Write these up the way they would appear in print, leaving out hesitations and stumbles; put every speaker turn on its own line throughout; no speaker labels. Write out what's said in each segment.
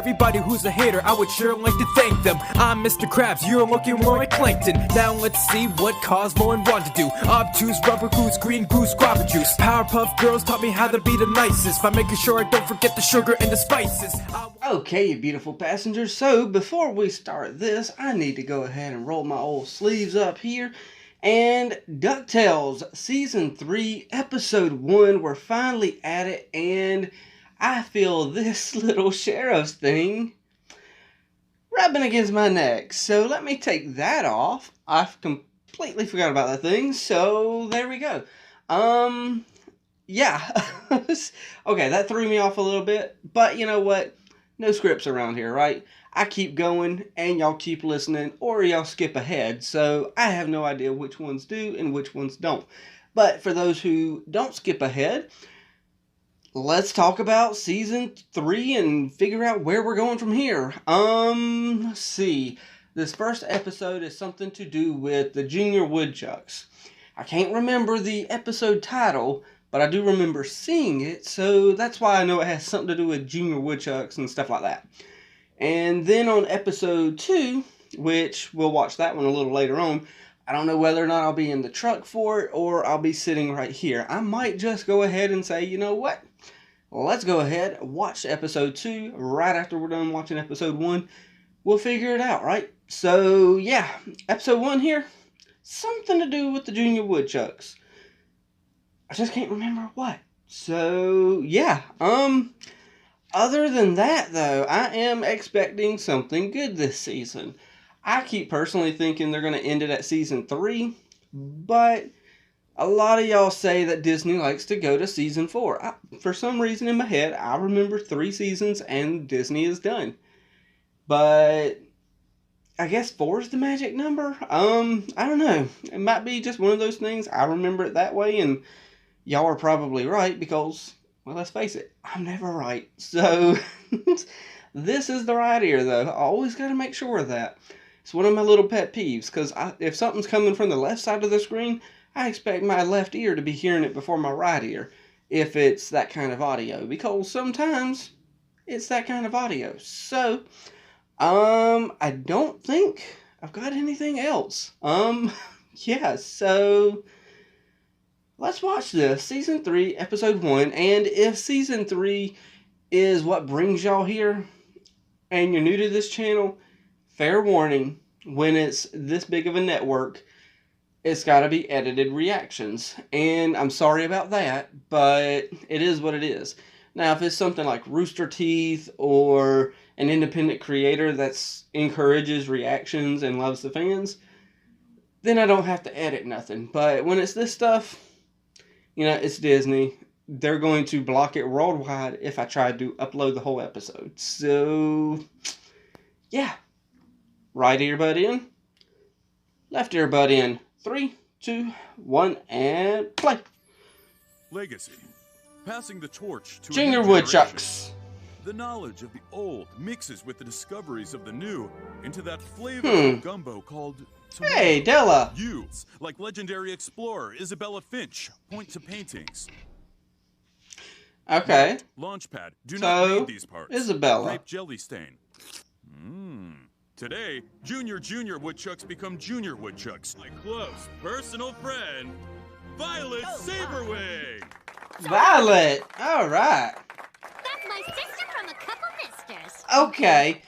Everybody who's a hater, I would sure like to thank them. I'm Mr. Krabs, you're looking more like Plankton. Now let's see what Cosmo and Ron to do. Obtuse, rubber goose, green goose, guava juice. Powerpuff Girls taught me how to be the nicest by making sure I don't forget the sugar and the spices.
Okay, you beautiful passengers, so before we start this, I need to go ahead and roll my old sleeves up here. And DuckTales Season 3, Episode 1, we're finally at it, and I feel this little sheriff's thing rubbing against my neck. So let me take that off. I've completely forgot about that thing, so there we go. Yeah. Okay, that threw me off a little bit, but you know what? No scripts around here, right? I keep going, and y'all keep listening, or y'all skip ahead, so I have no idea which ones do and which ones don't. But for those who don't skip ahead, let's talk about Season 3 and figure out where we're going from here. Let's see. This first episode is something to do with the Junior Woodchucks. I can't remember the episode title, but I do remember seeing it, so that's why I know it has something to do with Junior Woodchucks and stuff like that. And then on episode 2, which we'll watch that one a little later on, I don't know whether or not I'll be in the truck for it or I'll be sitting right here. I might just go ahead and say, you know what? Let's go ahead, watch episode 2 right after we're done watching episode 1. We'll figure it out, right? So, yeah, episode 1 here, something to do with the Junior Woodchucks. I just can't remember what. So, yeah, other than that, though, I am expecting something good this season. I keep personally thinking they're going to end it at Season 3, but a lot of y'all say that Disney likes to go to Season 4. For some reason in my head, I remember 3 seasons and Disney is done. But I guess 4 is the magic number? I don't know. It might be just one of those things. I remember it that way, and y'all are probably right because, well, let's face it, I'm never right. So, this is the right ear, though. I always got to make sure of that. It's one of my little pet peeves, because if something's coming from the left side of the screen, I expect my left ear to be hearing it before my right ear, if it's that kind of audio, because sometimes it's that kind of audio. So, I don't think I've got anything else. Yeah, so let's watch this. Season 3, Episode 1. And if Season 3 is what brings y'all here, and you're new to this channel, fair warning, when it's this big of a network, it's got to be edited reactions. And I'm sorry about that, but it is what it is. Now, if it's something like Rooster Teeth or an independent creator that encourages reactions and loves the fans, then I don't have to edit nothing. But when it's this stuff, you know, it's Disney. They're going to block it worldwide if I try to upload the whole episode. So, yeah. Right earbud in. Left earbud in. 3, 2, 1, and play.
Legacy. Passing the torch to
Junior Woodchucks.
The knowledge of the old mixes with the discoveries of the new into that flavor of gumbo called tomato.
Hey, Della.
You, like legendary explorer Isabella Finch, point to paintings.
Okay.
Launchpad, do not read these parts.
Isabella.
Grape jelly stain. Today, Junior Woodchucks become Junior Woodchucks. My close personal friend, Violet Saberwing.
Violet. All right.
That's my sister from a couple misters.
Okay.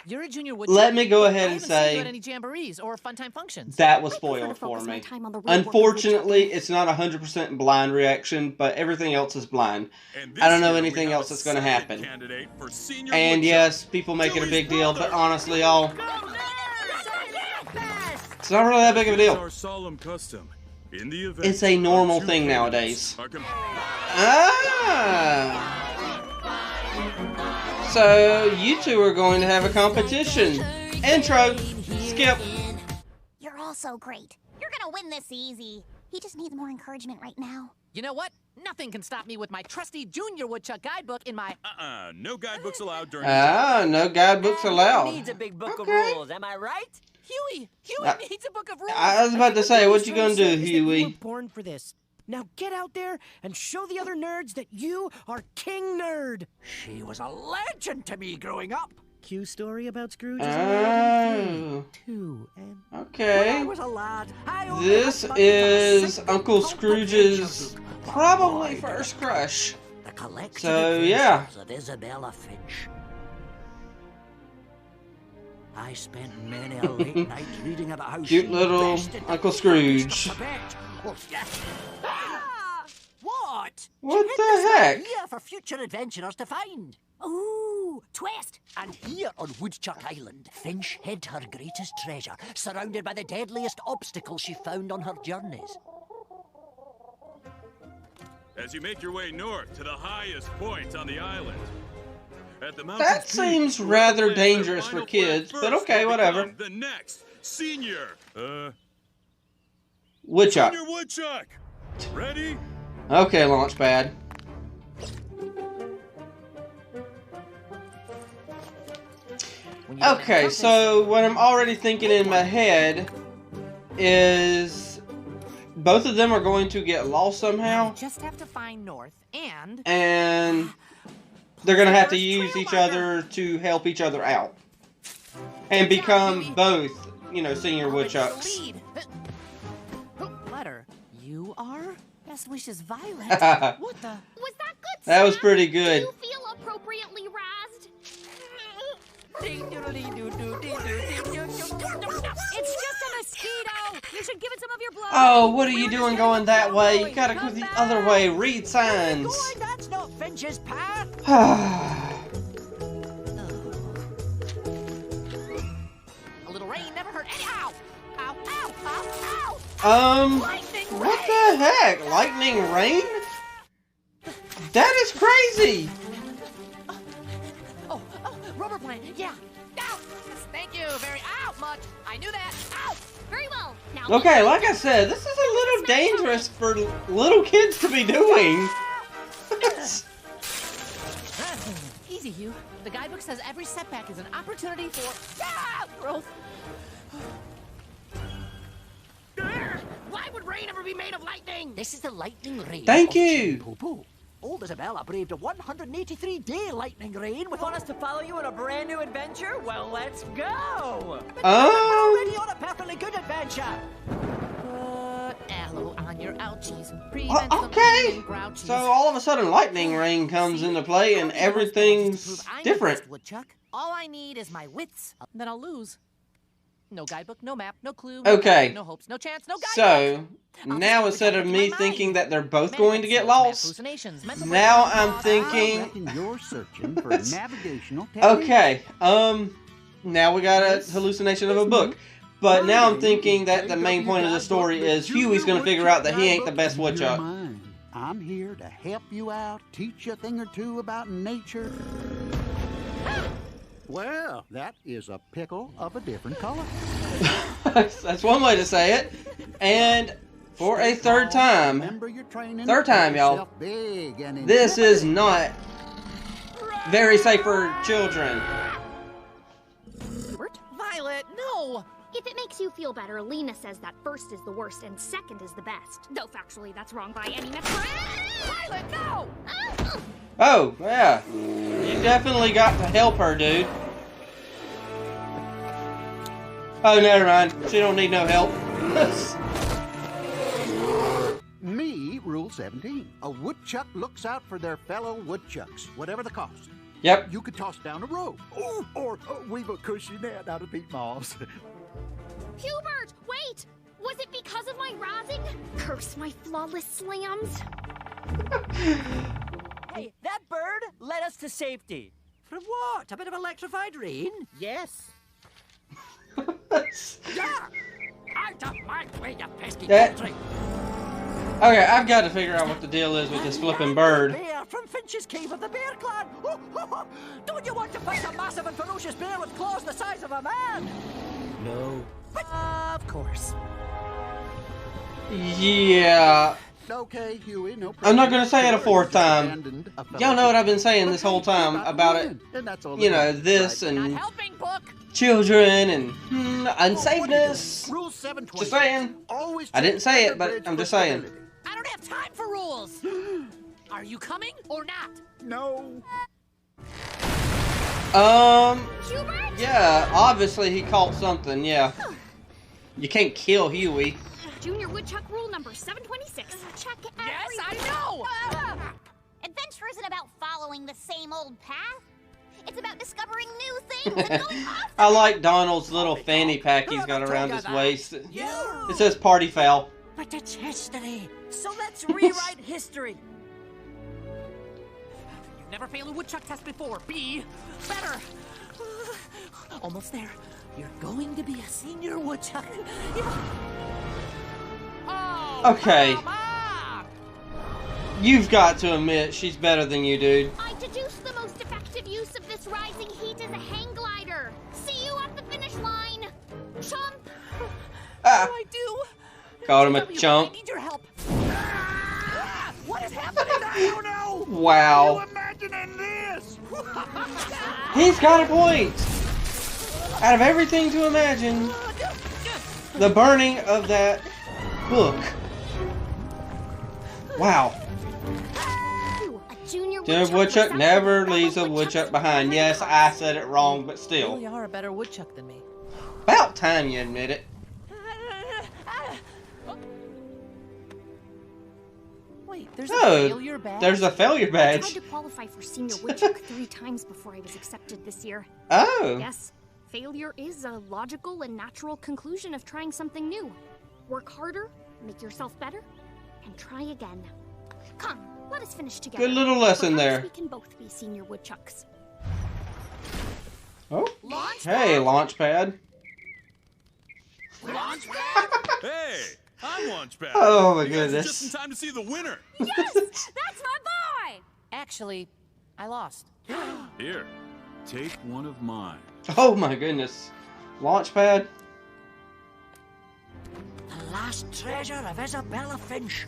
You're a Junior Woodchuck.
Let me go ahead and
I haven't seen you at
say
any jamborees or fun-time functions.
that was spoiled for me. Unfortunately, it's not 100% blind reaction, but everything else is blind. I don't know anything else that's going to happen. And yes, people make it a big deal, but honestly, y'all, it's not really that big of a deal.
Our solemn custom. In the event
It's a normal thing nowadays. Ah! So, you two are going to have a competition. Intro. Skip.
You're all so great. You're gonna win this easy. He just needs more encouragement right now.
You know what? Nothing can stop me with my trusty Junior Woodchuck guidebook in my...
No guidebooks allowed during
no guidebooks allowed.
Who needs a big book of rules, am I right?
Huey! Huey needs a book of rules!
I was about to say, what you gonna do,
You
Huey?
were born for this.
Now get out there and show the other nerds that you are King Nerd. She was a legend to me growing up. Q story about Scrooge is
Oh.
too. And
Okay.
when I was a lad, I only
This
had money for a
is
single
Uncle
pulp
Scrooge's
adventure book.
probably
Boy,
first crush.
The collection
So,
of
yeah.
adventures of Isabella Finch. I spent many a late night reading about how
Cute
she
little
bested the
Uncle
finest
Scrooge.
of the best. Oh, yeah. Ah! What?
What
She hid
the
this
heck?
here for future adventurers to find.
Ooh, twist.
And here on Woodchuck Island, Finch hid her greatest treasure, surrounded by the deadliest obstacles she found on her journeys.
As you make your way north to the highest point on the island. At the mountain's
That
peak,
seems
whoever
rather
plants their
dangerous for
final
kids,
flag
but
first
okay,
will
whatever.
become The next senior.
Woodchuck.
Junior Woodchuck. Ready?
Okay, Launchpad. Okay, so what I'm already thinking in my head is both of them are going to get lost somehow,
Just have to find North and
and they're going to have to use each other to help each other out and become both, you know, senior woodchucks.
lead. Letter, you are? Best wishes, Violet.
That
What the?
Was that good?
was
Sam?
pretty
Do
good.
you feel appropriately razzed?
It's just a mosquito. You should give it some of your blood.
Oh, what are you doing going that way? You gotta go the other way. Read signs.
Boy, that's not Finch's path.
A little rain never hurt any. Ow! Ow! Ow! Ow! Ow! Lightning
What
rain!
the heck? Lightning rain? That is crazy.
Oh, rubber plant. Yeah. Ow! Yes, thank you. Very ow much. I knew that. Ow!
Very well. Now.
Okay, like I said, this is a little dangerous for little kids to be doing.
Easy, Hugh. The guidebook says every setback is an opportunity for growth. Why would rain ever be made of lightning?
This is the lightning rain.
Thank
of
you.
Chimpopo. Old Isabella braved a 183-day lightning rain with
Want us to follow you on a brand new adventure? Well, let's go!
already on a perfectly good adventure.
Put aloe on your ouchies. Prevents them
Okay.
being grouchies.
So all of a sudden, lightning rain comes into play, and everything's different.
Woodchuck. All I need is my wits. Then I'll lose. No guidebook, no map, no clue. No
Okay.
guide, no hopes, no chance, no guidebook.
So
I'll
now
just
instead of
in
me
my
thinking
mind.
that they're both
Many
going to get
things, map
lost,
hallucinations, mental
now
breakdowns,
I'm
thoughts.
thinking.
Reckon you're searching for navigational techniques.
Okay, now we got a hallucination of a book. But now I'm thinking that the main point of the story is Huey's gonna figure out that he ain't the best woodchuck.
I'm here to help you out, teach you a thing or two about nature. Well, that is a pickle of a different color.
That's one way to say it. And for a third time,
Remember your training.
Third time,
Make
y'all.
yourself big and
this is not very safe for children.
Violet, no!
If it makes you feel better, Lena says that first is the worst and second is the best. Though factually, that's wrong by any metric.
Violet, no!
Oh, yeah. You definitely got to help her, dude. Oh, never mind. She don't need no help.
Me, Rule 17. A woodchuck looks out for their fellow woodchucks, whatever the cost.
Yep.
You could toss down a rope, or weave a cushy net out of peat moss.
Hubert, wait! Was it because of my razzing? Curse my flawless slams.
Hey, that bird led us to safety.
From what? A bit of electrified rain?
Yes.
Yeah! Out of my way, you pesky
That-
country!
Okay, I've got to figure out what the deal is with this flipping bird.
Bear from Finch's Cave of the Bear Clan! Don't you want to fight a massive and ferocious bear with claws the size of a man?
No.
Of course.
Yeah.
Okay, Huey, no problem.
I'm not gonna say it a fourth time.
Abandoned a fellow
Y'all know what I've been saying
But
this whole
hey,
time
you're not
about it.
winning, and that's all
You
that
know,
matters,
this
right?
Not
and
helping, book!
children and
Oh,
unsafeness.
Rule 720.
Just saying.
Always
I didn't say it,
check
but
the bridge
I'm just
for
saying.
stability.
I don't have time rules. Are you coming or not?
No.
Hubert?
Yeah, obviously he caught something, yeah. You can't kill Huey.
Junior Woodchuck rule number 726. Check every...
Yes, I know!
Adventure isn't about following the same old path. It's about discovering new things and going off.
I like Donald's little fanny pack he's got around his waist. It says party foul.
But it's history.
So let's rewrite history.
You've never failed a woodchuck test before. Be better. Almost there.
You're going to be a senior woodchuck.
Oh,
Okay.
Mama!
You've got to admit, she's better than you, dude.
I deduce the most effective use of this rising heat is a hang glider. See you at the finish line. Chomp.
Ah,
What do I do?
called him a
I
chump.
need your help.
What is happening? I don't know.
Wow.
Imagining this.
He's got a point. Out of everything to imagine, the burning of that book. Wow.
Ooh, a junior
Junior
woodchuck
Woodchuck
was
never
out for
leaves a
fellow
woodchuck
woodchucks
behind.
with
Yes,
red
I said it wrong, but
You
still.
really are a better woodchuck than me.
About time you admit it.
Wait, there's
Oh,
a failure badge?
there's a failure
I
badge.
tried to qualify for senior woodchuck 3 times before I was accepted this year.
Oh.
Yes, failure is a logical and natural conclusion of trying something new. Work harder, make yourself better, and try again. Come, let us finish together.
Good little lesson
Perhaps
there.
we can both be senior woodchucks.
Oh.
Launch
Hey, Launchpad.
Hey, I'm Launchpad.
Oh my
You guys are
goodness.
just in time to see the winner.
Yes, that's my boy!
Actually, I lost.
Here, take one of mine.
Oh my goodness. Launchpad.
The last treasure of Isabella Finch.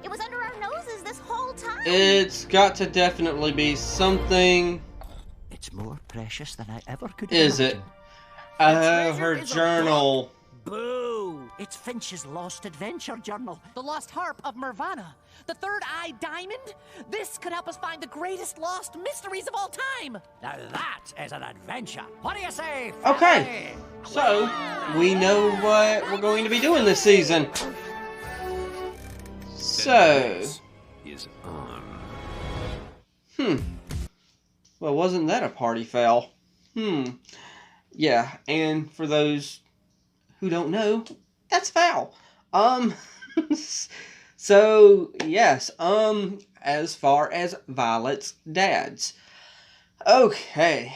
It was under our noses this whole time.
It's got to definitely be something.
It's more precious than I ever could
Is it?
imagine.
Oh, her
is a
journal.
Boo! It's Finch's Lost Adventure Journal.
The lost harp of Nirvana. The third eye diamond. This could help us find the greatest lost mysteries of all time.
Now that is an adventure. What do you say?
Okay. So, we know what we're going to be doing this season. So,
Is on.
well, wasn't that a party foul? Yeah, and for those who don't know, that's foul. So, yes, as far as Violet's dads. Okay,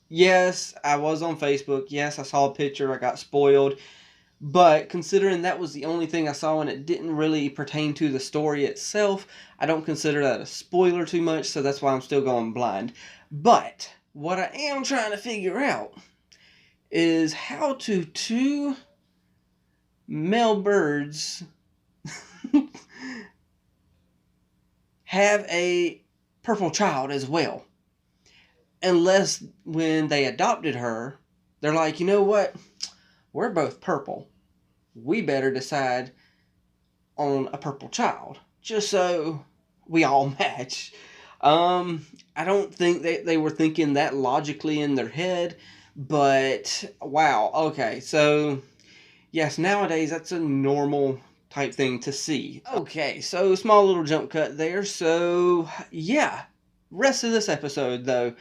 yes, I was on Facebook. Yes, I saw a picture. I got spoiled. But considering that was the only thing I saw and it didn't really pertain to the story itself, I don't consider that a spoiler too much, so that's why I'm still going blind. But what I am trying to figure out is how do 2 male birds have a purple child as well. Unless when they adopted her, they're like, you know what? We're both purple. We better decide on a purple child. Just so we all match. I don't think they were thinking that logically in their head. But, wow. Okay, so, yes, nowadays that's a normal type thing to see. Okay, so small little jump cut there. So, yeah. Rest of this episode, though.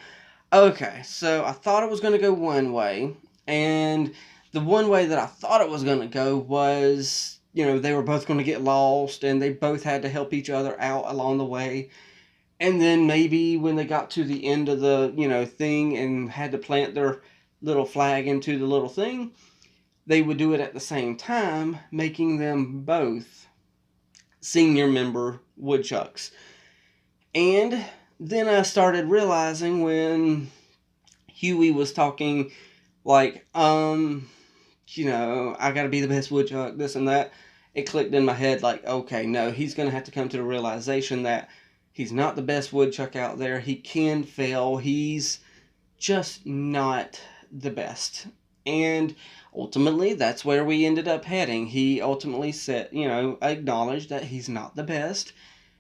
Okay, so I thought it was going to go one way. And the one way that I thought it was going to go was, you know, they were both going to get lost and they both had to help each other out along the way. And then maybe when they got to the end of the, you know, thing and had to plant their little flag into the little thing, they would do it at the same time, making them both senior member woodchucks. And then I started realizing when Huey was talking, like, you know, I gotta be the best woodchuck, this and that, it clicked in my head, like, okay, no, he's gonna have to come to the realization that he's not the best woodchuck out there. He can fail. He's just not the best. And ultimately, that's where we ended up heading. He ultimately said, acknowledged that he's not the best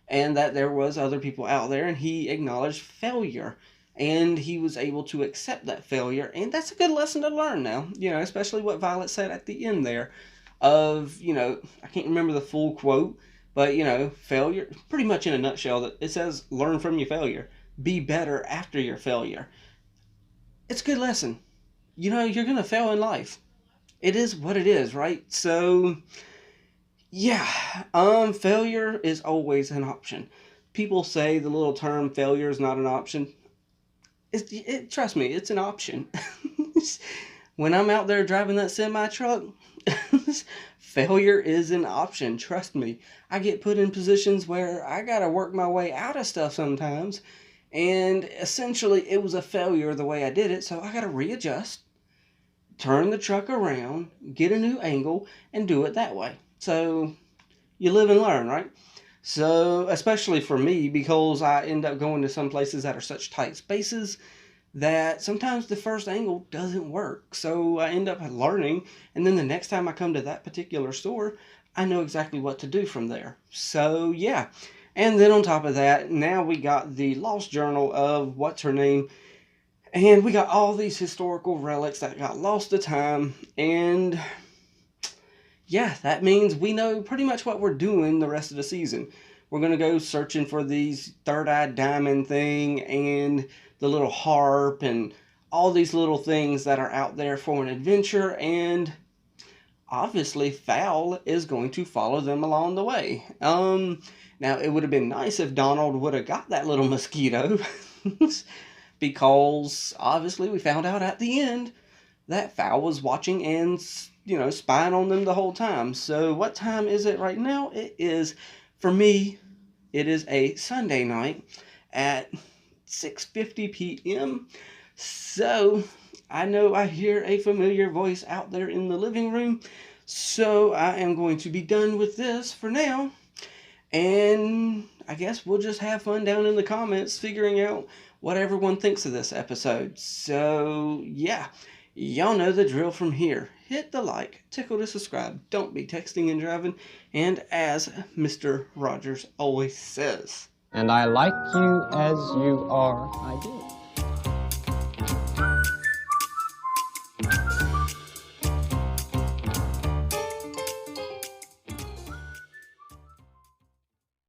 and that there was other people out there, and he acknowledged failure. And he was able to accept that failure, and that's a good lesson to learn now, especially what Violet said at the end there of, I can't remember the full quote, but, failure, pretty much in a nutshell, that it says, learn from your failure. Be better after your failure. It's a good lesson. You're going to fail in life. It is what it is, right? So, yeah, failure is always an option. People say the little term failure is not an option. Trust me, it's an option. When I'm out there driving that semi-truck, failure is an option. Trust me. I get put in positions where I gotta work my way out of stuff sometimes. And essentially, it was a failure the way I did it, so I gotta readjust, turn the truck around, get a new angle, and do it that way. So, you live and learn, right? So, especially for me, because I end up going to some places that are such tight spaces that sometimes the first angle doesn't work. So, I end up learning, and then the next time I come to that particular store, I know exactly what to do from there. So, yeah. And then on top of that, now we got the Lost Journal of what's-her-name, and we got all these historical relics that got lost to time, and yeah, that means we know pretty much what we're doing the rest of the season. We're going to go searching for these third-eye diamond thing and the little harp and all these little things that are out there for an adventure, and obviously Fowl is going to follow them along the way. Now, it would have been nice if Donald would have got that little mosquito because obviously we found out at the end that Fowl was watching and spying on them the whole time. So what time is it right now? It is, for me, it is a Sunday night at 6:50 p.m. So I know I hear a familiar voice out there in the living room. So I am going to be done with this for now. And I guess we'll just have fun down in the comments figuring out what everyone thinks of this episode. So yeah. Y'all know the drill from here. Hit the like, tickle to subscribe, don't be texting and driving, and as Mr. Rogers always says,
and I like you as you are, I do.